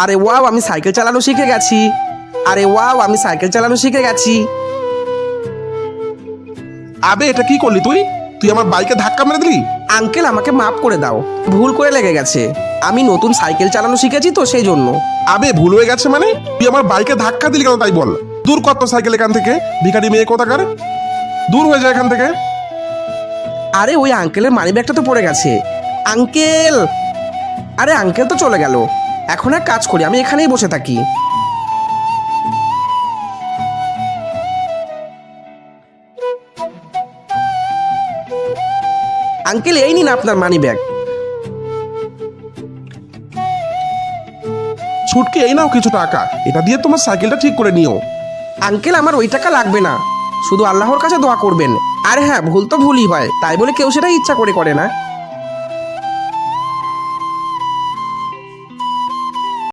আরে ওয়াও, আমি সাইকেল চালানো শিখে গেছি। আরে ওয়াও, আমি সাইকেল চালানো শিখে গেছি। আবে এটা কি করলি তুই? তুই আমার বাইকে ধাক্কা মেরে দিলি। আঙ্কেল, আমাকে মাফ করে দাও, ভুল করে লেগে গেছে। আমি নতুন সাইকেল চালানো শিখেছি তো সেই জন্য। আবে ভুল হয়ে গেছে মানে? তুই আমার বাইকে ধাক্কা দিলি কেন তাই বল। দূর কর তো সাইকেল এখান থেকে, ভিখারি মেয়ে কোথাকার। দূর হয়ে যায় এখান থেকে। আরে ওই আঙ্কেলের মানি ব্যাগটা তো পড়ে গেছে। আঙ্কেল! আরে আঙ্কেল তো চলে গেল। এখন এক কাজ করি, আমি এখানেই বসে থাকি। আঙ্কেল, এই নিন আপনার মানি ব্যাগ। ছুটকি এই নাও কিছু টাকা, এটা দিয়ে তোমার সাইকেলটা ঠিক করে নিও। আঙ্কেল, আমার ওই টাকা লাগবে না, শুধু আল্লাহর কাছে দোয়া করবেন। আর হ্যাঁ, ভুল তো ভুলই হয়, তাই বলে কেউ সেটা ইচ্ছা করে করে না।